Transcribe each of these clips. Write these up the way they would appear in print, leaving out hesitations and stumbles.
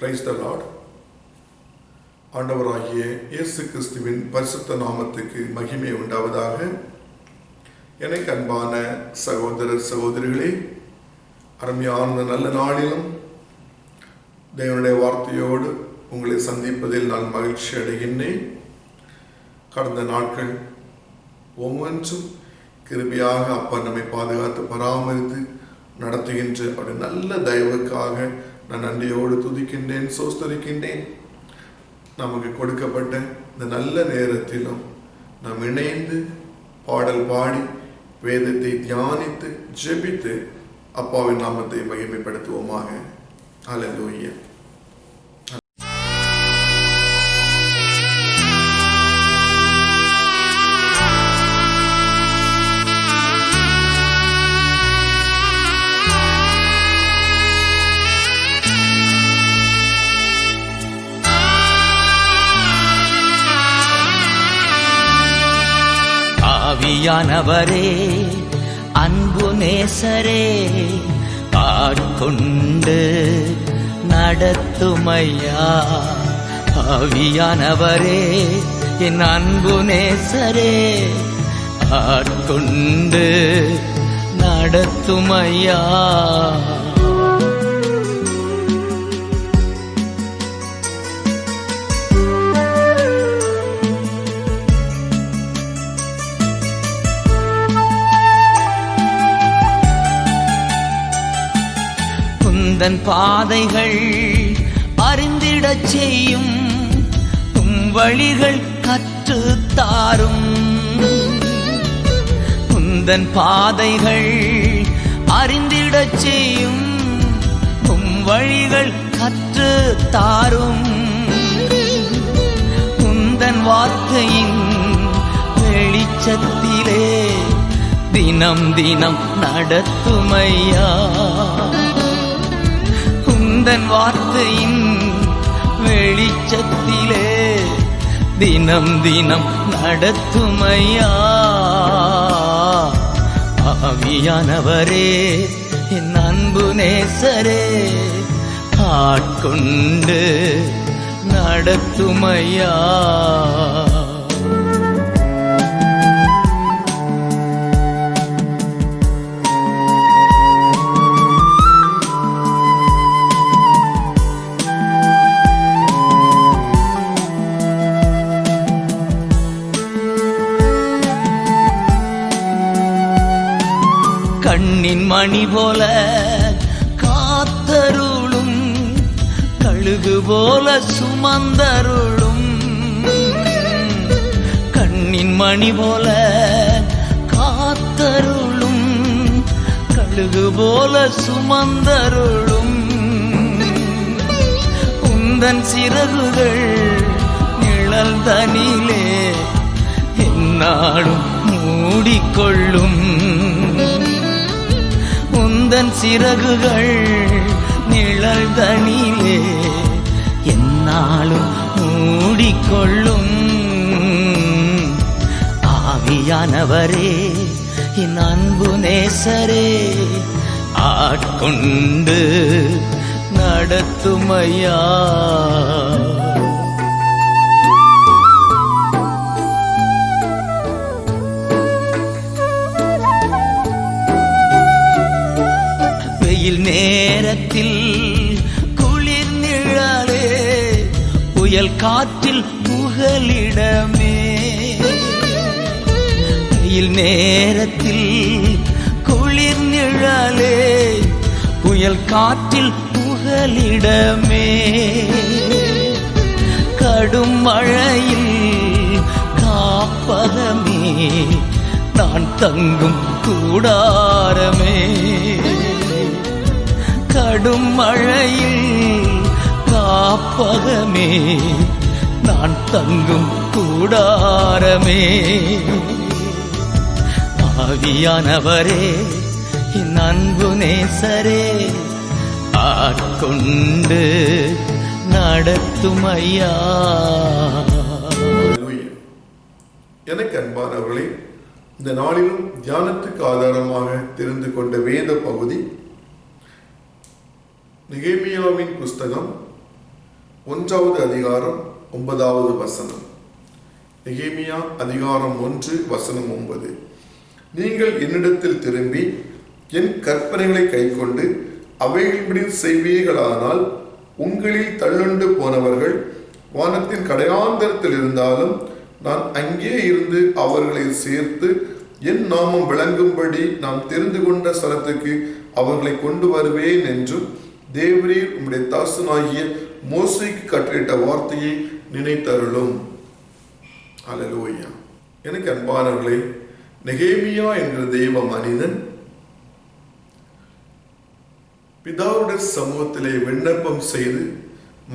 Praise the Lord. ஆண்டவராகிய இயேசு கிறிஸ்துவின் பரிசுத்த நாமத்துக்கு மகிமை உண்டாவதாக. எனக்கு அன்பான சகோதர சகோதரிகளே, அருமையான நல்ல நாளிலும் தேவனுடைய வார்த்தையோடு உங்களை சந்திப்பதில் நான் மகிழ்ச்சி அடைகின்றேன். கடந்த நாட்கள் ஒவ்வொன்றும் கிருபையாக அப்பா நம்மை பாதுகாத்து பராமரித்து நடத்துகின்ற அவருடைய நல்ல தயவுக்காக நான் நன்றியோடு துதிக்கின்றேன், சோஸ்தரிக்கின்றேன். நமக்கு கொடுக்கப்பட்ட இந்த நல்ல நேரத்திலும் நாம் இணைந்து பாடல் பாடி வேதத்தை தியானித்து ஜெபித்து அப்பாவின் நாமத்தை மகிமைப்படுத்துவோமாக. ஹல்லேலூயா. ஆவியானவரே, அன்பு நேசரே, ஆட்கொண்டு நடத்துமையா. ஆவியானவரே, என் அன்பு நேசரே, ஆட்கொண்டு நடத்துமையா. உந்தன் பாதைகள் அறிந்திடச் செய்யும், உம் வழிகள் கற்றுத்தாரும். உந்தன் பாதைகள் அறிந்திடச் செய்யும், உம் வழிகள் கற்றுத்தாரும். உந்தன் வார்த்தையின் வெளிச்சத்திலே தினம் தினம் நடத்துமையா. உந்தன் வார்த்தையின் வெளிச்சத்திலே தினம் தினம் நடத்துமையா. ஆவியானவரே, என் அன்பு நேசரே, ஆட்கொண்டு நடத்துமையா. கண்ணின் மணி போல காத்தருளும், கழுகு போல சுமந்தருளும். கண்ணின் மணி போல காத்தருளும், கழுகு போல சுமந்தருளும். உந்தன் சிறகுகள் நிழல் தனிலே எந்நாளும் மூடிக்கொள்ளும். உந்தன் சிறகுகள் நிழல் தனிலே எந்நாளும் மூடிக்கொள்ளும். ஆவியானவரே, என் அன்பு நேசரே, ஆட்கொண்டு நடத்துமையா. வெயில் நேரத்தில் குளிர் நிழலே, புயல் காற்றில் புகலிடமே. வெயில் நேரத்தில் குளிர் நிழலே, புயல் காற்றில் புகலிடமே. கடும் மழையில் காப்பகமே, நான் தங்கும் கூடாரமே. கடும் மழையில் காப்பகமே, நான் தங்கும் கூடாரமே. ஆவியானவரே, என் அன்பு நேசரே, ஆட்கொண்டு நடத்துமையா. எனக்கு அன்பானவர்களே, இந்த நாளிலும் தியானத்துக்கு ஆதாரமாக தெரிந்து கொண்ட வேத பகுதி நெகேமியாவின் புஸ்தகம் 1வது அதிகாரம் 9வது வசனம். நெகேமியா அதிகாரம் 1 வசனம் 9. நீங்கள் என்னிடத்தில் திரும்பி என் கற்பனைகளை கைக்கொண்டு அவைகளின்படி செய்வீர்களானால் உங்களில் தள்ளுண்டு போனவர்கள் வானத்தின் கடையாந்தரத்தில் இருந்தாலும் நான் அங்கே இருந்து அவர்களை சேர்த்து என் நாமம் விளங்கும்படி நாம் தெரிந்து கொண்ட ஸ்தலத்துக்கு அவர்களை கொண்டு வருவேன் என்றும் தேவரீர் உம்முடைய தாசனாகிய மோசேக்கு கட்டளையிட்ட வார்த்தையை நினைத்தருளும். அல்லேலூயா. எனக்கு அன்பானவர்களே, நெகேமியா என்கிற தெய்வ மனிதன் பிதாவுடைய சமூகத்திலே விண்ணப்பம் செய்து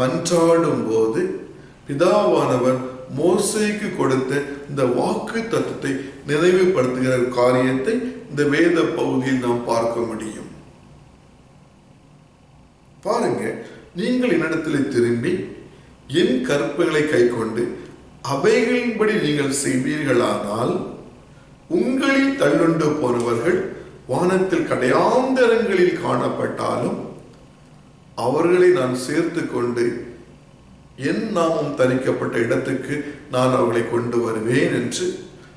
மன்றாடும் போது பிதாவானவர் மோசேக்கு கொடுத்த இந்த வாக்கு தத்துவத்தை நினைவுபடுத்துகிற காரியத்தை இந்த வேத பகுதியில் நாம் பார்க்க முடியும். பாருங்க, நீங்கள் என்னிடத்தில் திரும்பி என் கற்பனைகளை கைக்கொண்டு அவைகளின்படி நீங்கள் செய்வீர்களானால் உங்களில் தள்ளுண்டு போனவர்கள் வானத்தில் கடையாந்தரங்களில் காணப்பட்டாலும் அவர்களை நான் சேர்த்து கொண்டு என் நாமம் தரிக்கப்பட்ட இடத்துக்கு நான் அவர்களை கொண்டு வருவேன் என்று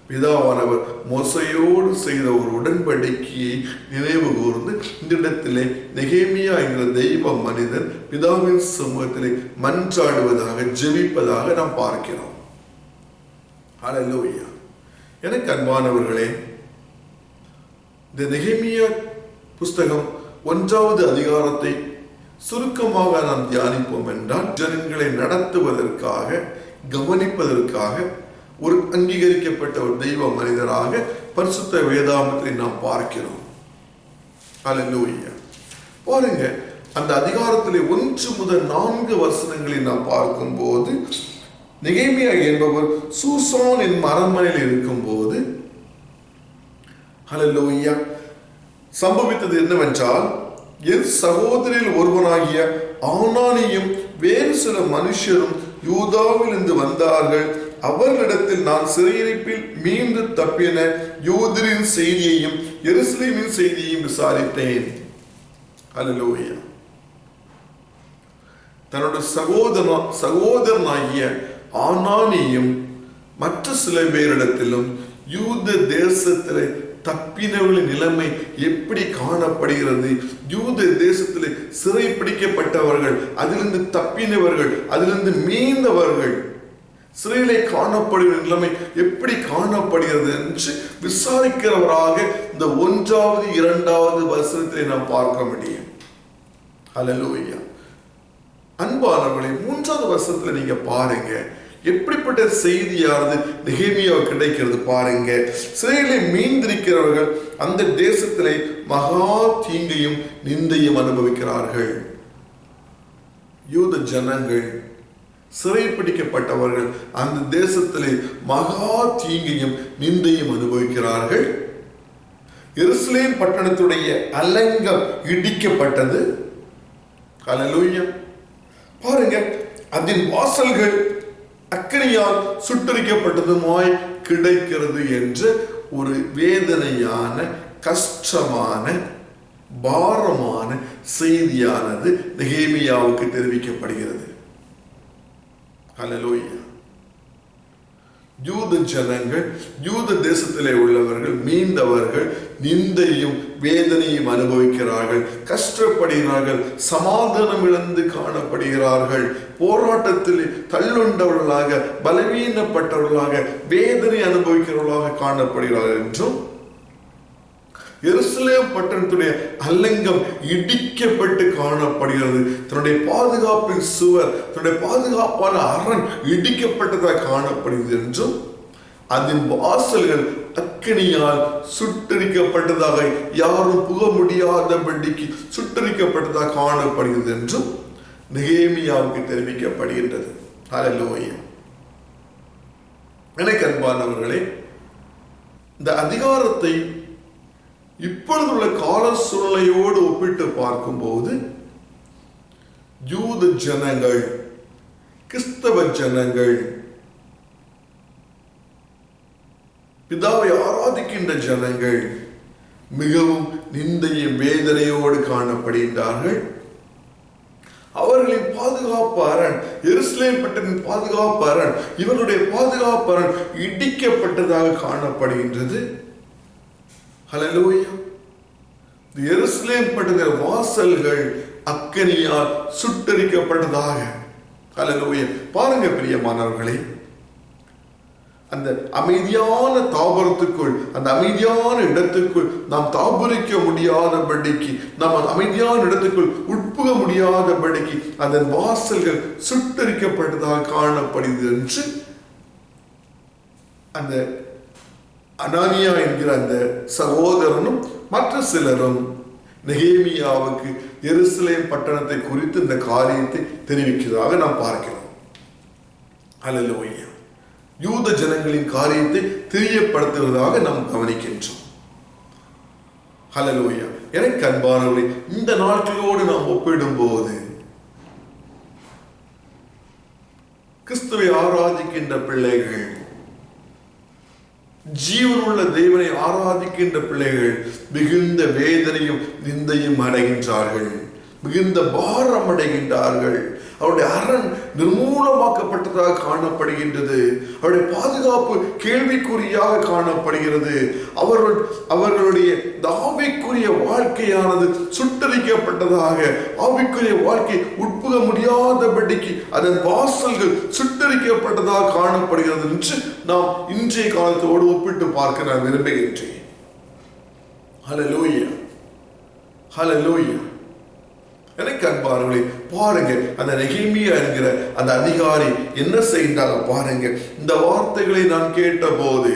பிதாவானவர் மோசையோடு செய்த ஒரு உடன்படிக்கையை நினைவு கூர்ந்து இந்த இடத்திலே நெகேமியா என்கிற தெய்வ மனிதன் பிதாவின் சமூகத்திலே மன்றாடுவதாக, ஜெபிப்பதாக நாம் பார்க்கிறோம். அல்லேலூயா. எனக்கு அன்பானவர்களே, இந்த நெகேமியா புஸ்தகம் 1வது அதிகாரத்தை சுருக்கமாக நாம் தியானிப்போம் என்றால், ஜனங்களை நடத்துவதற்காக, கவனிப்பதற்காக ஒரு அங்கீகரிக்கப்பட்ட ஒரு தெய்வ மனிதராக பரிசுத்த வேதாகமத்தை நாம் பார்க்கிறோம். அல்லேலூயா. பாருங்க, அந்த அதிகாரத்திலே 1 முதல் 4 வசனங்களை நாம் பார்க்கும் போது நெகேமியா என்பவர் சூசான் என் அரண்மனையில் இருக்கும் போது அல்லேலூயா சம்பவித்தது என்னவென்றால், என் சகோதரில் ஒருவனாகிய ஆனானியும் வேறு சில மனுஷரும் யூதாவில் இருந்து வந்தார்கள். அவர்களிடத்தில் நான் சிறையிருப்பில் மீண்டு தப்பின யூதரின் செய்தியையும் எருசலேமின் செய்தியையும் விசாரித்தேன். அல்லேலூயா. தன்னுடைய சகோதரனாகிய ஆனானியும் மற்ற சில பேரிடத்திலும் யூத தேசத்திலே தப்பினவர்களின் நிலைமை எப்படி காணப்படுகிறது, யூத தேசத்திலே சிறை பிடிக்கப்பட்டவர்கள், அதிலிருந்து தப்பினவர்கள், அதிலிருந்து மீண்டவர்கள், சிறையிலே காணப்படுகிற நிலைமை எப்படி காணப்படுகிறது என்று விசாரிக்கிறவராக இந்த 1வது 2வது வசனத்திலே நாம் பார்க்க முடியும். அல்லேலூயா. அன்பானவர்களே, 3வது வசனத்துல நீங்க பாருங்க, எப்படிப்பட்ட செய்தியானது நெகேமியாவுக்கு கிடைக்கிறது பாருங்க. சிறையிலே மீந்திருக்கிறவர்கள் அந்த தேசத்திலே மகா தீங்கையும் நிந்தையும் அனுபவிக்கிறார்கள். யூத ஜனங்கள், சிறை பிடிக்கப்பட்டவர்கள் அந்த தேசத்திலே மகா தீங்கையும் நிந்தையும் அனுபவிக்கிறார்கள். எருசலேம் பட்டணத்துடைய அலங்கம் இடிக்கப்பட்டது. அல்லேலூயா. பாருங்க, அதன் வாசல்கள் அக்கினியால் சுட்டரிக்கப்பட்டதுமாய் கிடைக்கிறது என்ற ஒரு வேதனையான, கஷ்டமான, பாரமான செய்தியானது நெகேமியாவுக்கு தெரிவிக்கப்படுகிறது. அல்லேலூயா. யூத ஜனங்கள், யூத தேசத்திலே உள்ளவர்கள், மீண்டவர்கள் நிந்தையும் வேதனையும் அனுபவிக்கிறார்கள், கஷ்டப்படுகிறார்கள், சமாதானம் இழந்து காணப்படுகிறார்கள், போராட்டத்தில் தள்ளுண்டவர்களாக, பலவீனப்பட்டவர்களாக, வேதனை அனுபவிக்கிறவர்களாக காணப்படுகிறார்கள் என்றும் எருசலேம் பட்டணத்துடைய அலங்கம் இடிக்கப்பட்டு காணப்படுகிறது. தன்னுடைய பாதுகாப்பின் சுவர், தன்னுடைய பாதுகாப்பான அரண் இடிக்கப்பட்டதாக காணப்படுகிறது என்றும் அதன் வாசல்கள் அக்கினியால் சுட்டரிக்கப்பட்டதாக, யாரும் புக முடியாதபடிக்கு சுட்டரிக்கப்பட்டதாக காணப்படுகிறது என்றும் நெகேமியாவுக்கு தெரிவிக்கப்படுகின்றது. அல்லேலூயா. எனக்கு அன்பானவர்களே, இந்த அதிகாரத்தை இப்பொழுதுள்ள கால சூழ்நிலையோடு ஒப்பிட்டு பார்க்கும்போது யூத ஜனங்கள், கிறிஸ்தவ ஜனங்கள், பிதாவை ஆராதிக்கின்ற ஜனங்கள் மிகவும் நிந்தையும் வேதனையோடு காணப்படுகின்றார்கள். அவர்களின் பாதுகாப்பு அரண் எருசலேம் பட்டணத்தின் பாதுகாப்பரண், இவருடைய பாதுகாப்பரண் இடிக்கப்பட்டதாக காணப்படுகின்றது. ஹல்லேலூயா. எருசலேம் பட்டணத்தின் வாசல்கள் அக்கினியால் சுட்டரிக்கப்பட்டதாக. ஹல்லேலூயா. பாருங்க பிரியமானவர்களே, அந்த அமைதியான தாபரத்துக்குள், அந்த அமைதியான இடத்துக்குள் நாம் தாபரிக்க முடியாதபடிக்கு, நாம் அந்த அமைதியான இடத்துக்குள் உட்புக முடியாதபடிக்கு அதன் வாசல்கள் சுட்டரிக்கப்பட்டதாக காணப்படுகிறது என்று அந்த அனானியா என்கிற அந்த சகோதரனும் மற்ற சிலரும் நெகேமியாவுக்கு எருசலேம் பட்டணத்தை குறித்து இந்த காரியத்தை தெரிவிக்கிறதாக நாம் பார்க்கிறோம். ஹல்லேலூயா. யூத ஜனங்களின் காரியத்தை தெரியப்படுத்துவதாக நாம் கவனிக்கின்றோம். ஹல்லேலூயா. எனக்கு அன்பானவர்களே, இந்த நாட்களோடு நாம் ஒப்பிடும் போது கிறிஸ்துவை ஆராதிக்கின்ற பிள்ளைகள், ஜீவனுள்ள தேவனை ஆராதிக்கின்ற பிள்ளைகள் மிகுந்த வேதனையும் நிந்தையும் அடைகின்றார்கள், மிகுந்த பாரம் அடைகின்றார்கள். அவருடைய அரண் நிர்மூலமாக்கப்பட்டதாக காணப்படுகின்றது. அவருடைய பாதுகாப்பு கேள்விக்குறியாக காணப்படுகிறது. அவர்களுடைய ஆவிக்குரிய வாழ்க்கையானது சுட்டரிக்கப்பட்டதாக, ஆவிக்குரிய வாழ்க்கை உட்புக முடியாதபடிக்கு அதன் வாசல்கள் சுட்டரிக்கப்பட்டதாக காணப்படுகிறது என்று நாம் இன்றைய காலத்தோடு ஒப்பிட்டு பார்க்க நான் விரும்புகின்றேன். ஹல்லேலூயா. ஹல்லேலூயா. எனக்கு அன்பானவர்களே, பாருங்க அந்த நெகேமியா என்கிற அந்த அதிகாரி என்ன செய்தாங்க பாருங்க. இந்த வார்த்தைகளை நான் கேட்ட போது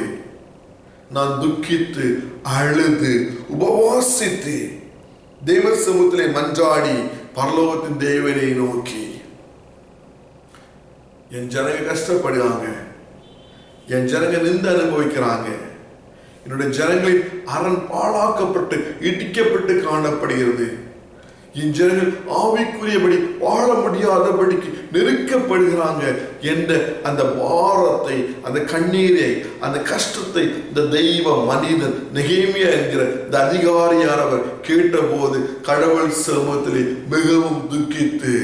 நான் துக்கித்து அழுது உபவாசித்து தேவ சமூகத்திலே மன்றாடி பரலோகத்தின் தேவனை நோக்கி, என் ஜனங்க கஷ்டப்படுறாங்க, என் ஜனங்க நிந்து அனுபவிக்கிறாங்க, என்னுடைய ஜனங்களின் அரண் பாழாக்கப்பட்டு இடிக்கப்பட்டு காணப்படுகிறது, என் ஜனங்கள் ஆவிக்குரியபடி வாழ முடியாதபடிக்கு நெருக்கப்படுகிறாங்க என்ற அந்த பாரத்தை, அந்த கண்ணீரை, அந்த கஷ்டத்தை இந்த தெய்வ மனிதன் நெகேமியா என்கிற இந்த அதிகாரியானவர் கேட்டபோது கடவுள் சமூகத்திலே மிகவும் துக்கித்து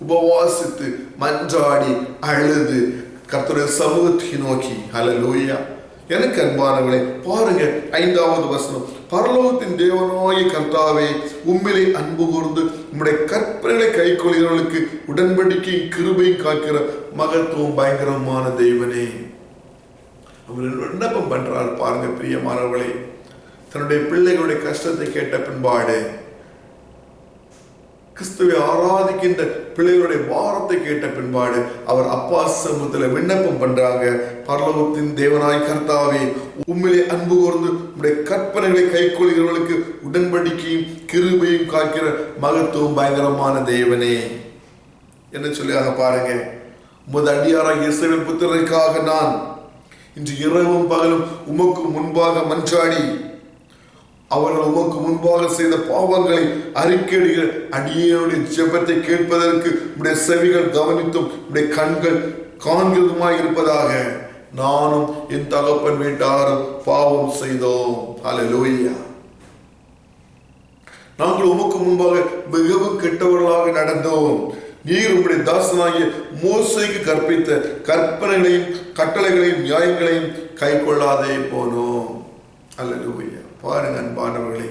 உபவாசித்து மன்றாடி அழுது கர்த்தருடைய சமூகத்தை நோக்கி. ஹல்லேலூயா. எனக்கு அன்பானவர்களே, பாருங்க 5வது வசனம். பரலோகத்தின் தேவனாகிய கர்த்தாவே, உம்மிலே அன்பு கூர்ந்து உம்முடைய கற்பனைகளை கைக்கொள்கிறவர்களுக்கு உடன்படிக்கை கிருபையும் காக்கிற மகத்துவம் பயங்கரமான தெய்வனே. அவர் விண்ணப்பம் பண்றார் பாருங்க பிரியமானவர்களே. தன்னுடைய பிள்ளைகளுடைய கஷ்டத்தை கேட்ட பின்பாடு, கிறிஸ்துவை ஆராதிக்கின்ற பிள்ளைகளுடைய பாரத்தை கேட்ட பின்பாடு அவர் அப்பா சமூகத்தில் விண்ணப்பம் பண்றாங்க. பரலோகத்தின் தேவனாய் கர்த்தாவே, உம்மிலே அன்பு கூர்ந்து உம்முடைய கற்பனைகளை கைக்கொள்கிறவர்களுக்கு உடன்படிக்கையும் கிருபையும் காக்கிற மகத்துவம் பயங்கரமான தேவனே என்ன சொல்லி அதை பாருங்க. உமது அடியாராகிய இஸ்ரவேல் புத்திரருக்காக நான் இன்று இரவும் பகலும் உமக்கு முன்பாக மன்றாடி அவர்கள் உமக்கு முன்பாக செய்த பாவங்களை அறிக்கையிடுகிற அடியேனுடைய ஜெபத்தை கேட்பதற்கு உடைய செவிகள் கவனித்தும் உடைய கண்கள் காண்கிறதுமாய் இருப்பதாக நானும் என் தகப்பன் வீட்டாரும் பாவம் செய்தோம். ஹல்லேலூயா. நாங்கள் உமக்கு முன்பாக மிகவும் கெட்டவர்களாக நடந்தோம். நீர் உம்முடைய தாசனாகிய மோசேக்கு கற்பித்த கற்பனைகளையும் கட்டளைகளையும் நியாயங்களையும் கை கொள்ளாதே போனோம். ஹல்லேலூயா. பாருங்க அன்பானவர்களே,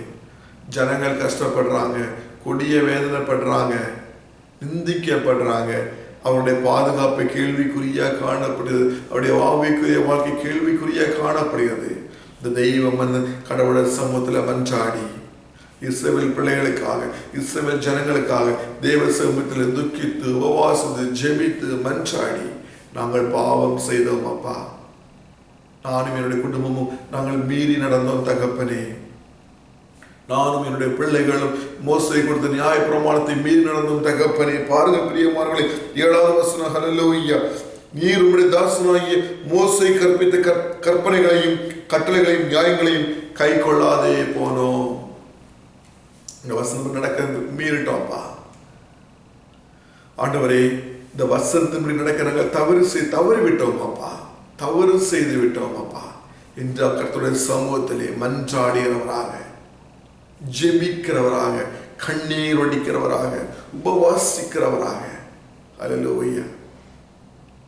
ஜனங்கள் கஷ்டப்படுறாங்க, கொடிய வேதனைப்படுறாங்க, நிந்திக்கப்படுறாங்க, அவருடைய பாதுகாப்பை கேள்விக்குறியா காணப்படுகிறது, அவருடைய ஆவிக்குரிய வாழ்க்கை கேள்விக்குறியா காணப்படுகிறது. இந்த தெய்வம் கடவுளர் சமூகத்தில் மன்றாடி இஸ்ரவேல் பிள்ளைகளுக்காக, இஸ்ரவேல் ஜனங்களுக்காக தேவ சமூகத்தில் துக்கித்து உபவாசித்து ஜெபித்து மன்றாடி, நாங்கள் பாவம் செய்தோம் அப்பா, நானும் என்னுடைய குடும்பமும் நாங்கள் மீறி நடந்தோம் தகப்பனே, நானும் என்னுடைய பிள்ளைகளும் மோசே கொடுத்த நியாய பிரமாணத்தை மீறி நடந்தோம் தகப்பனே. பாருங்க பிரியமானவர்களே, 7வது வசனம். ஹல்லேலூயா. நீர் உம்முடைய தாசனாகிய மோசே கற்பித்த கற்பனைகளையும் கட்டளைகளையும் நியாயங்களையும் கை கொள்ளாதே போனோம். இந்த வசனம் நடக்க மீறிட்டோம்ப்பா ஆண்டவரே, இந்த வசனத்தின்படி நடக்க நாங்கள் தவறி விட்டோம் அப்பா, தவறு செய்து விட்டோம் அப்பா. இன்று கர்த்தருடைய சமூகத்திலே மன்றாடுகிறவராக, ஜெபிக்கிறவராக, கண்ணீர் வடிக்கிறவராக, உபவாசிக்கிறவராக, அல்லேலூயா.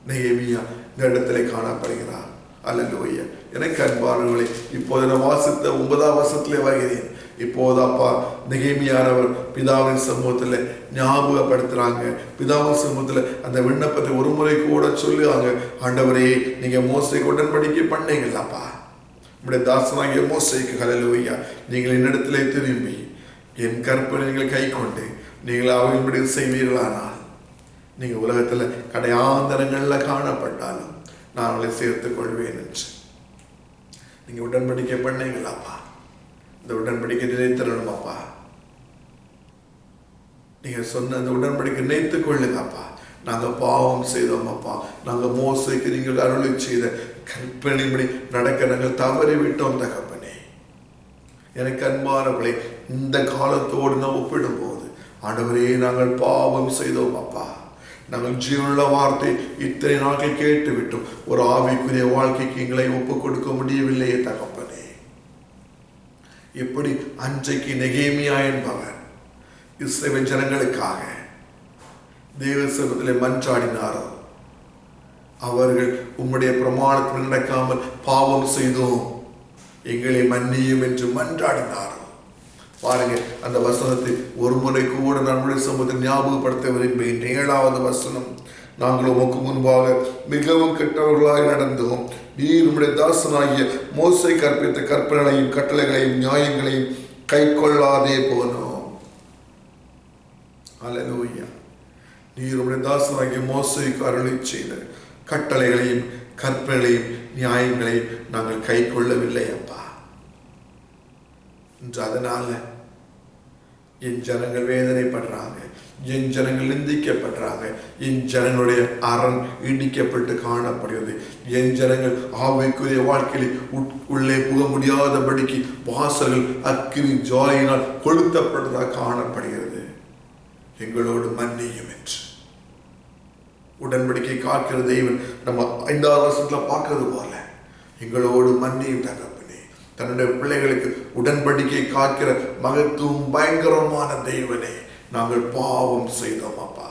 நெகேமியா இந்த இடத்திலே காணப்படுகிறார். அல்லேலூயா. எனக்கு அன்பானவர்களே, இப்போது நான் வாசித்த 9ஆம் வசனத்திலே வருகிறேன். இப்போது அப்பா நெகேமியானவர் பிதாவின் சமூகத்தில் ஞாபகப்படுத்துறாங்க. பிதாவின் சமூகத்தில் அந்த விண்ணப்பத்தை ஒரு முறை கூட சொல்லுவாங்க. ஆண்டவரே, நீங்க மோசேக்கு உடன்படிக்கை பண்ணீங்களாப்பா, உங்களுடைய தாசனாகிய மோசேக்கு ஹல்லேலூயா, நீங்கள் என்னிடத்திலே திரும்பி என் கற்பனை நீங்கள் கை கொண்டு நீங்கள் அவையின்படி செய்வீர்களானால் நீங்கள் உலகத்தில் கடையாந்தரங்களில் காணப்பட்டாலும் நான் அவளை சேர்த்துக் கொள்வேன் என்று நீங்க உடன்படிக்கை பண்ணீங்களாப்பா. இந்த உடன்படிக்கை நினைத்தரணுமாப்பா. நீங்க சொன்ன அந்த உடன்படிக்கை நினைத்துக் கொள்ளுங்கப்பா. நாங்க பாவம் செய்தோம் அப்பா. நாங்க மோசேக்கு நீங்கள் அருளி செய்த கற்பனைப்படி நடக்க நாங்கள் தவறி விட்டோம் தகப்பனே. எனக்கு அன்பானவர்களே, இந்த காலத்தோடு நான் ஒப்பிடும் போது ஆண்டவரே, நாங்கள் பாவம் செய்தோம் அப்பா. நாங்கள் ஜீவனுள்ள வார்த்தை இத்தனை நாட்கள் கேட்டு விட்டோம். ஒரு ஆவிக்குரிய வாழ்க்கைக்கு எங்களை ஒப்புக் கொடுக்க முடியவில்லையே தகப்பனே. எப்படி அன்றைக்கு நெகேமியா என்பவர் இஸ்ரவேல் ஜனங்களுக்காக தேவ சமூகத்திலே மன்றாடினாரோ, அவர்கள் உம்முடைய பிரமாணத்தில் நடக்காமல் பாவம் செய்தோம், எங்களை மன்னியும் என்று மன்றாடினாரோ. பாருங்க, அந்த வசனத்தை ஒரு முறை கூட நம்முடைய சமூகத்தை ஞாபகப்படுத்த விரும்புகின்ற 7வது வசனம். நாங்கள் உமக்கு முன்பாக மிகவும் கெட்டவர்களாக நடந்தோம். நீர் உம்முடைய தாசனாகிய மோசே கற்பித்த கற்பனைகளையும் கட்டளைகளையும் நியாயங்களையும் கை கொள்ளாதே போனோம். அல்லேலூயா. நீர் உம்முடைய தாசனாகிய மோசேக்கு அருளி செய்த கட்டளைகளையும் கற்பனைகளையும் நியாயங்களையும் நாங்கள் கை கொள்ளவில்லை அப்பா. அதனால என் ஜனங்கள் வேதனைப்படுறாங்க, என் ஜனங்கள் நிந்திக்கப்படுறாங்க, என் ஜனங்களுடைய அரண் இடிக்கப்பட்டு காணப்படுகிறது. என் ஜனங்கள் ஆவிக்குரிய வாழ்க்கையில் உள்ளே புக முடியாதபடிக்கு வாசல்கள் அக்கினி ஜுவாலையினால் கொளுத்தப்பட்டதாக காணப்படுகிறது. எங்களோடு மன்னியும் என்று உடன்படிக்கை காக்கிற தெய்வன் நம்ம 5வது வருஷத்துல பார்க்கறது போல எங்களோடு மன்னியும் தகப்பனே. தன்னுடைய பிள்ளைகளுக்கு உடன்படிக்கை காக்கிற மகத்துவம் பயங்கரமான தெய்வனே, நாங்கள் பாவம் செய்தோம் அப்பா.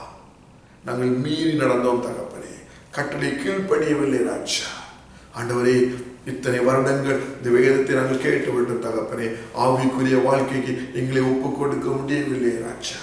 நாங்கள் மீறி நடந்தோம் தகப்பனே. கட்டளை கீழ்ப்படியவில்லை ராஜா. ஆண்டவரே, இத்தனை வருடங்கள் இந்த வேதத்தை நாங்கள் கேட்டுவிட்டோம் தகப்பனே. ஆவிக்குரிய வாழ்க்கைக்கு எங்களை ஒப்புக் கொடுக்க முடியவில்லை ராஜா.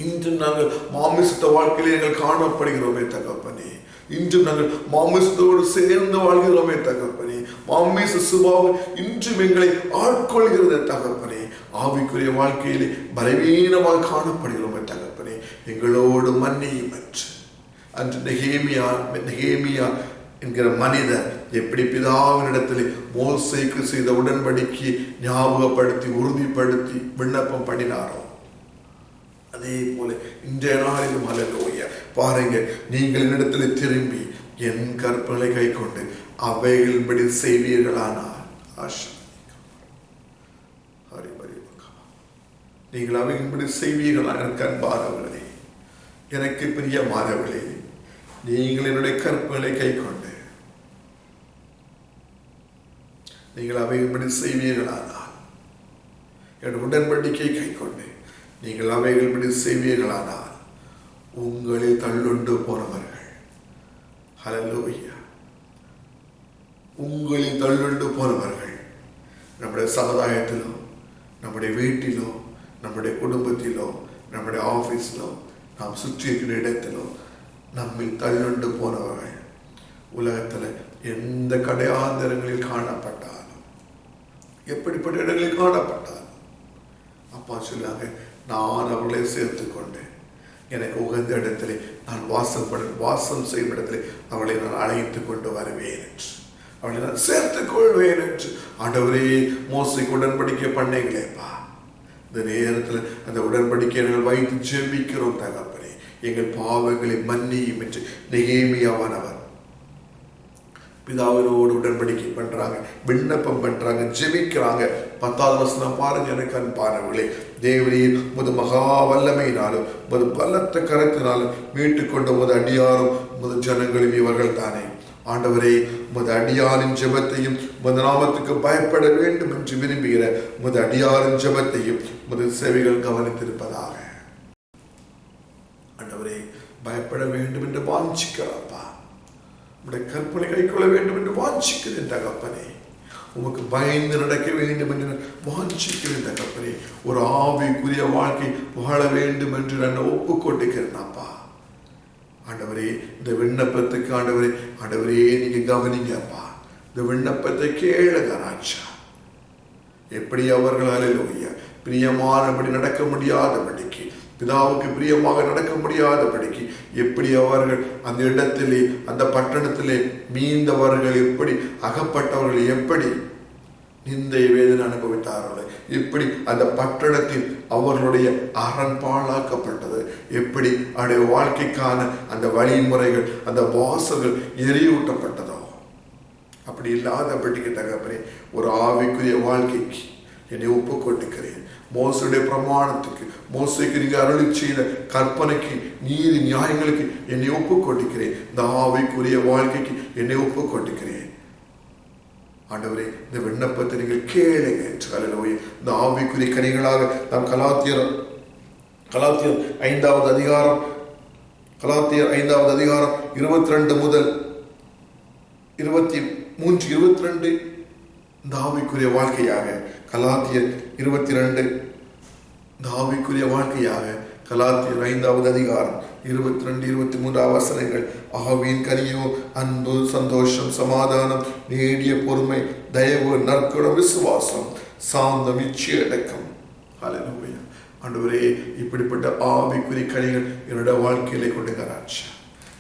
இன்று நாங்கள் மாமிசத்த வாழ்க்கையிலே நாங்கள் காணப்படுகிறோமே தகப்பனே. இன்று நாங்கள் மாமிசத்தோடு சேர்ந்து வாழ்கிறோமே தகப்பனே. மாமிச சுபாவம் இன்றும் எங்களை ஆட்கொள்கிறது தகப்பனே. ஆவிக்குரிய வாழ்க்கையிலே பலவீனமாக காணப்படுகிறோமே தகப்பனே. எங்களோடு மன்னியும் என்று அன்று நெகேமியா என்கிற மனிதர் எப்படி பிதாவினிடத்திலே மோசேக்கு செய்த உடன்படிக்கையை ஞாபகப்படுத்தி உறுதிப்படுத்தி விண்ணப்பம் பண்ணினாரோ, அதே போல இன்றைய நாளிலும் அல்லேலூயா. பாருங்க, நீங்கள் என்னிடத்தில் திரும்பி என் கற்பனை கை கொண்டு அவைகளின்படி செய்வீர்களானால் நீங்கள் அவைகளின்படி செய்வீர்களா. எனக்கு அன்பானவர்களே, எனக்கு பிரியமானவர்களே, நீங்கள் என்னுடைய கற்பனை கை கொண்டு நீங்கள் அவைகளின்படி செய்வீர்களானால், என் உடன்படிக்கை கை கொண்டு நீங்கள் அவைகளின்படி செய்வீர்களானால் உங்களில் தள்ளுண்டு போனவர்கள், ஹல்லேலூயா, உங்களில் தள்ளுண்டு போனவர்கள் நம்முடைய சமுதாயத்திலோ, நம்முடைய வீட்டிலோ, நம்முடைய குடும்பத்திலோ, நம்முடைய ஆபீஸிலோ, நாம் சுற்றி இருக்கிற இடத்திலோ நம்மில் தள்ளுண்டு போனவர்கள் உலகத்தில் எந்த கடையாந்தரங்களில் காணப்பட்டாலும், எப்படிப்பட்ட இடங்களில் காணப்பட்டாலும் அப்பா சொல்லாங்க, நான் அவர்களை சேர்த்து கொண்டு எனக்கு உகந்த இடத்திலே நான் வாசம் செய்யும் இடத்திலே அவளை நான் அழைத்து கொண்டு வருவேன் என்று, அவளை நான் சேர்த்துக் கொள்வேன் என்று ஆண்டவரே மோசேக்கு உடன்படிக்கை பண்ணீங்களேப்பா. இந்த நேரத்தில் அந்த உடன்படிக்கை நாங்கள் வைத்து ஜெபிக்கிறோம் தகப்பனே. எங்கள் பாவங்களை மன்னியும் என்று நெகேமியாவானவர் பிதாவினோடு உடன்படிக்கை பண்றாங்க, விண்ணப்பம் பண்றாங்க, ஜெபிக்கிறாங்க. 10வது வசனம் பாருங்க, எனக்கு அன்பானவர்களே, தேவரீர் முது மகா வல்லமையினாலும் முது பலத்த கரத்தினாலும் மீட்டுக் கொண்ட முது அடியாரும் முது ஜனங்களும் இவர்கள் தானே. ஆண்டவரே, முது அடியாரின் ஜெபத்தையும் முது நாமத்துக்கு பயப்பட வேண்டும் என்று விரும்புகிற முது அடியாரின் ஜெபத்தையும் முது சேவைகள் கவனித்திருப்பதாக. ஆண்டவரே, பயப்பட வேண்டும் என்று வாஞ்சிக்கிறப்பா. உடைய கற்பனை கைக்கொள்ள வேண்டும் என்று வாஞ்சிக்கிறேன் தகப்பனே. உமக்கு பயந்து நடக்க வேண்டும் என்று வாஞ்சிக்கிறேன் தகப்பனே. ஒரு ஆவிக்குரிய வாழ்க்கை வாழ வேண்டும் என்று நான் ஒப்புக்கொண்டிருக்கிறேன் அப்பா. ஆண்டவரே, இந்த விண்ணப்பத்துக்கு ஆண்டவரே நீங்க கவனிங்கப்பா. இந்த விண்ணப்பத்தை கேளுங்க ராஜா. எப்படி அவர்களால் பிரியமானபடி நடக்க முடியாதபடிக்கு, பிதாவுக்கு பிரியமாக நடக்க முடியாதபடிக்கு எப்படி அவர்கள் அந்த இடத்திலே, அந்த பட்டணத்திலே மீந்தவர்கள், எப்படி அகப்பட்டவர்கள், எப்படி நிந்தை வேதனை அனுபவித்தார்கள், எப்படி அந்த பட்டணத்தில் அவர்களுடைய அரண்பாளாக்கப்பட்டது, எப்படி அவருடைய வாழ்க்கைக்கான அந்த வழிமுறைகள், அந்த வாசல்கள் எரியூட்டப்பட்டதோ, அப்படி இல்லாதபடிக்கு தகப்பனே ஒரு ஆவிக்குரிய வாழ்க்கைக்கு என்னை ஒப்புக்கொண்டிருக்கிறேன். மோசையுடைய பிரமாணத்துக்கு, மோசைக்கு நீங்க அருளி செய்த கற்பனைக்கு, நீதி நியாயங்களுக்கு என்னை ஒப்புக்கொண்டிருக்கிறேன். இந்த ஆவிக்குரிய வாழ்க்கைக்கு என்னை ஒப்புக்கொண்டிருக்கிறேன். ஆண்டவரே, இந்த விண்ணப்பத்தை நீங்கள் கேளுங்க. இந்த ஆவிக்குரிய கனிகளாக நாம் கலாத்தியர் 5வது அதிகாரம் 22 முதல் 23, 22 இந்த ஆவிக்குரிய வாழ்க்கையாக, கலாத்தியர் 22 இந்த ஆவிக்குரிய வாழ்க்கையாக, கலாத்தியர் 5வது அதிகாரம் 22, 23 வசனங்கள். ஆவியின் கனியோ அன்பு, சந்தோஷம், சமாதானம், நீடிய பொறுமை, தயவு, நற்குணம், விசுவாசம், சாந்தம், இச்சையடக்கம். ஹல்லேலூயா. ஆண்டவரே, இப்படிப்பட்ட ஆவிக்குரிய கனிகள் என்னோட வாழ்க்கையிலே கொடுங்க ராஜா.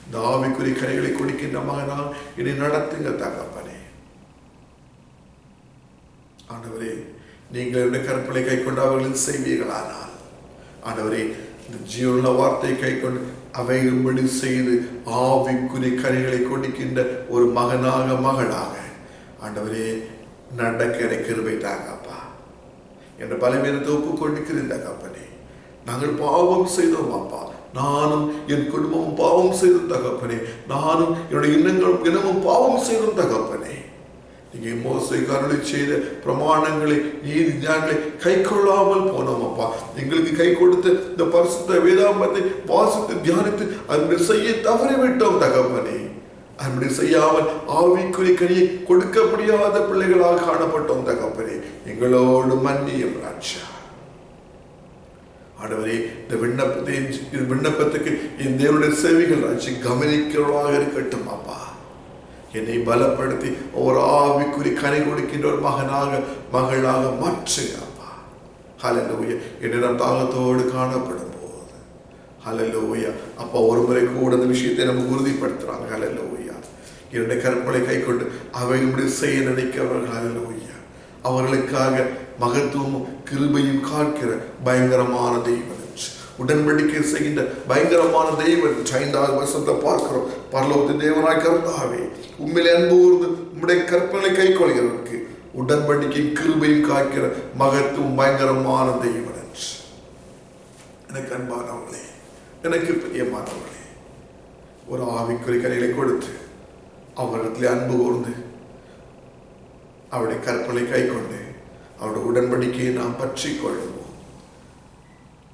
இந்த ஆவிக்குரிய கனிகளை கொடுக்கின்ற மகனால் என்னை நடத்துங்க தகப்பனே. ஆண்டவரே, நீங்கள் என்னுடைய கற்பனை கை கொண்டு அவர்கள் செய்வீர்களானால், ஆண்டவரே, இந்த ஜீவனுள்ள வார்த்தை கை கொண்டு அவையும்படி செய்து ஆவிக்குரிய கனிகளை கொடுக்கின்ற ஒரு மகனாக, மகளாக ஆண்டவரே நடக்க எனக்கு கிருபை தாங்கப்பா. என்ற பலவீனத்தை ஒப்புக்கொண்டிருக்கிறேன் தகப்பனே. நாங்கள் பாவம் செய்தோம் அப்பா. நானும் என் குடும்பமும் பாவம் செய்தோம் தகப்பனே. நானும் என்னுடைய இனமும் பாவம் செய்தோம் தகப்பனே. நீங்க மோசைக்கு அருளி செய்த பிரமாணங்களை, நீதி ஞானங்களை கை கொள்ளாமல் போனோம் அப்பா. எங்களுக்கு கை கொடுத்து இந்த பரிசுத்த வேதாகமத்தை வாசித்து தியானித்து அதனுடைய செய்ய தவறிவிட்டோம் தகப்பனே. அதனுடைய செய்யாமல் ஆவிக்குரிய கனியை கொடுக்க முடியாத பிள்ளைகளாக காணப்பட்டோம் தகப்பனே. எங்களோடு மன்னியும் ராஜா. ஆண்டவரே, இந்த விண்ணப்பத்துக்கு என் தேவனுடைய சேவைகள் ராஜா கவனிக்கிறவர்களாக இருக்கட்டும் அப்பா. என்னை பலப்படுத்தி ஒரு ஆவிக்குரிய கனி கொடுக்கின்ற ஒரு மகனாக, மகளாக மாற்றுங்க அப்பா. ஹல்லேலூயா. என்னிடம் தாகத்தோடு காணப்படும் போது, ஹல்லேலூயா அப்பா, ஒரு முறை கூட இந்த விஷயத்தை நமக்கு உறுதிப்படுத்துறாங்க. ஹல்லேலூயா. என்னுடைய கற்பனை கை கொண்டு அவைகளுடைய செய்ய நினைக்கிறவர்கள், ஹல்லேலூயா, அவர்களுக்காக மகத்துவமும் கிருபையும் காக்கிற பயங்கரமான தெய்வம், உடன்படிக்கை செய்கின்ற பயங்கரமான தெய்வம் 5வது வசனத்தை பார்க்கிறோம். பரலோகத்தின் தேவனாய் கர்த்தாவே, உண்மையிலே அன்பு கூர்ந்து உம்முடைய கற்பனை கை கொள்கிறவருக்கு உடன்படிக்கை கிருபையும் காக்கிற மகத்துவம் பயங்கரமான தெய்வம். எனக்கு அன்பானவர்களே, எனக்கு பிரியமானவர்களே, ஒரு ஆவிக்குரிய கனிகளை கொடுத்து அவரிடத்திலே அன்பு கூர்ந்து அவருடைய கற்பனை கை கொண்டு அவருடைய உடன்படிக்கையை நாம் பற்றி கொள்ளுவோம்.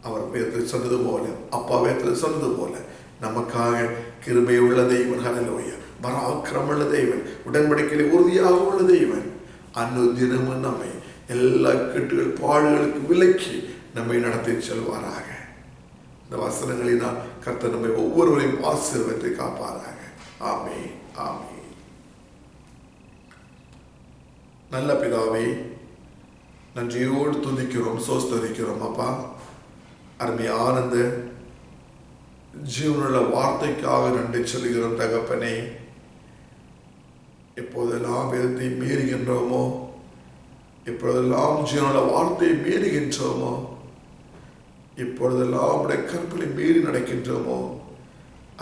அவர் வேதத்தில் சொன்னது போல, அப்பா வேதத்தில் சொன்னது போல, நமக்காக கிருபை உள்ள தெய்வன், ஹல்லேலூயா, பராக்கிரமுள்ள தெய்வன், உடன்படிக்கையில் உறுதியாக உள்ள தெய்வன், அனுதினமும் நம்மை எல்லா கெட்டுகள் பாடுகளுக்கு விலக்கி நம்மை நடத்தி செல்வாராக. இந்த வசனங்களினால் கர்த்தர் நம்மை ஒவ்வொருவரையும் ஆசீர்வதித்து காப்பாராக. ஆமென், ஆமென். நல்ல பிதாவே, நன்றியோடு துதிக்கிறோம், சோஸ்தரிக்கிறோம் அப்பா. அருமையான ஜீவனுள்ள வார்த்தைக்காக நன்றி சொல்கிறோம் தகப்பனே. எப்போதெல்லாம் வேதத்தை மீறுகின்றோமோ, எப்பொழுதெல்லாம் ஜீவனுள்ள வார்த்தையை மீறுகின்றோமோ, எப்பொழுதெல்லாம் உடைய கற்பனை மீறி நடக்கின்றோமோ,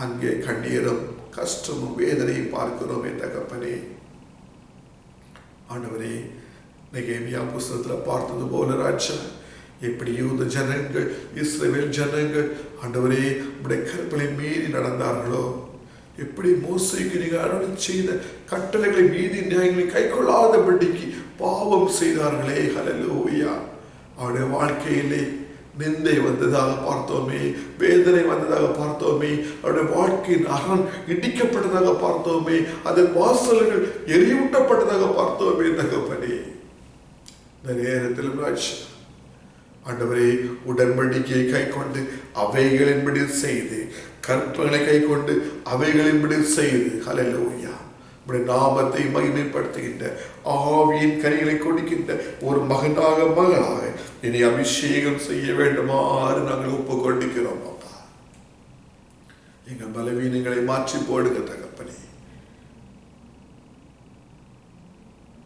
அங்கே கண்ணீரும் கஷ்டமும் வேதனையும் பார்க்கிறோம் என் தகப்பனே. ஆண்டவரே, நெகேமியா புஸ்தகத்தில் பார்த்தது போல ராஜா, எப்படி யூத ஜனங்கள், இஸ்ரவேல் ஜனங்கள் ஆண்டவரே உடைய கற்பனை மீறி நடந்தார்களோ, எப்படி மோசேக்கு நீங்கள் அருளி செய்த கட்டளைகளை, நீதி நியாயங்களை கை கொள்ளாதபடிக்கு பாவம் செய்தார்களே, ஹல்லேலூயா. அவருடைய வாழ்க்கையிலே நிந்தை வந்ததாக பார்த்தோமே, வேதனை வந்ததாக பார்த்தோமே, அவருடைய வாழ்க்கையின் அரண் இடிக்கப்பட்டதாக பார்த்தோமே, அதன் வாசல்கள் எரியூட்டப்பட்டதாக பார்த்தோமே. தகப்பனே, இந்த நேரத்தில் ஆண்டவரே, உடன்படிக்கையை கை கொண்டு அவைகளின்படி செய்து, கற்பனை கை கொண்டு அவைகளின்படி செய்து, ஹல்லேலூயா, உம்முடைய நாமத்தை மகிமைப்படுத்துகின்ற ஆவியின் கனிகளை கொடுக்கின்ற ஒரு மகனாக மகளாக இனி அபிஷேகம் செய்ய வேண்டுமாறு நாங்கள் ஒப்புக்கொண்டிருக்கிறோம். அப்பா, எங்கள் பலவீனங்களை மாற்றி போடுங்க தகப்பனே.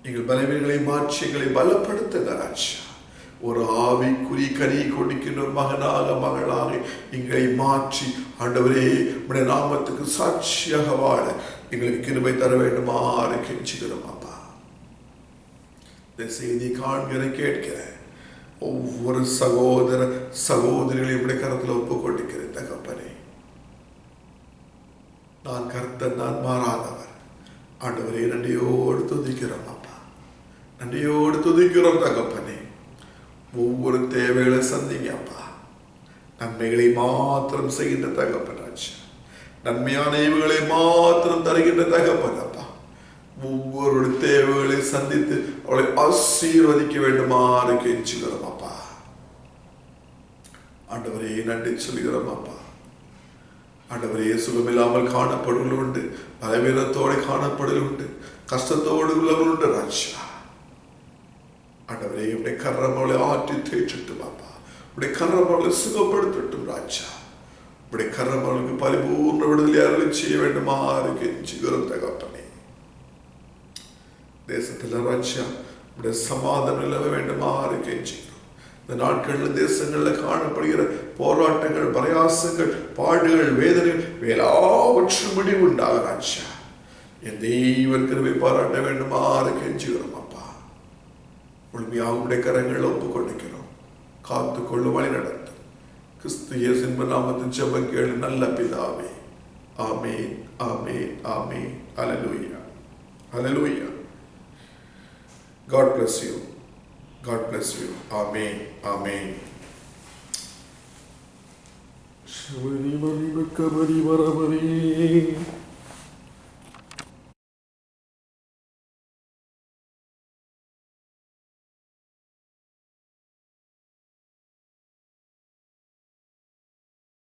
எங்கள் பலவீனங்களை மாற்றி எங்களை பலப்படுத்துங்க ராஜா. ஒரு ஆவிக்குரிய கனியை கொடுக்கின்ற மகனாக மகளாக எங்களை மாற்றி ஆண்டவரே, உம்முடைய நாமத்துக்கு சாட்சியாக வாழ எங்களுக்கு கிருபை தர வேண்டுமாறு கெஞ்சுகிறோம். அப்பா, இந்த செய்தி காண்கிற கேட்கிற ஒவ்வொரு சகோதர சகோதரிகளையும் உடைய கரத்தில் ஒப்புக்கொண்டிருக்கிறேன் தகப்பனே. நான் கர்த்தர், நான் மாறாதவர். ஆண்டவரே, நன்றியோடு துதிக்கிறோம். அப்பா, நன்றியோடு துதிக்கிறோம் தகப்பனே. ஒவ்வொரு தேவைகளை சந்திங்க அப்பா. நன்மைகளை மாத்திரம் செய்கின்ற தகப்பனாச்சு, நன்மையான ஈவுகளை மாத்திரம் தருகின்ற தகப்பன் அப்பா. ஒவ்வொரு தேவைகளை சந்தித்து அவளை ஆசீர்வதிக்க வேண்டுமாறு கெஞ்சுகிறோம் அப்பா. ஆண்டவரே, நன்றி சொல்கிறோம் அப்பா. ஆண்டவரே, சுகமில்லாமல் காணப்படுவது உண்டு, பலவீனத்தோடு காணப்படுவது உண்டு, கஷ்டத்தோடு உள்ளவர்கள் உண்டு ராஜா. ஆண்டவரே, உடைய கரமகளை ஆற்றி தேய்ச்சிட்டும் அப்பா. உடைய கரமகளை சுகப்படுத்தட்டும் ராஜா. உடைய கரமகளுக்கு பரிபூர்ண விடுதலை அருளை செய்ய வேண்டுமாறு கெஞ்சுகிறோம் தகப்பனே. தேசத்தில் ராஜா உடைய சமாதானம் நிலவ வேண்டுமாறு கெஞ்சுகிறோம். இந்த நாட்களில் தேசங்களில் காணப்படுகிற போராட்டங்கள், பிரயாசங்கள், பாடுகள், வேதனைகள் எல்லாவற்றும் முடிவு உண்டாக ராஜா. என் தெய்வ கிருபை பாராட்ட வேண்டுமாறு கெஞ்சுகிறோம் அப்பா. முழுமையாக உடைய கரங்களை ஒப்புக்கொண்டிருக்கிறோம். காத்துக்கொள்ள வழி நடத்தும். கிறிஸ்து இயேசுவின் நாமத்தில் ஜெபம் கேளு நல்ல பிதாவே. ஆமென், ஆமென், ஆமென். ஹல்லேலூயா, ஹல்லேலூயா. God bless you. God bless you. Amen, amen. Shivani mani bakka mani varamani.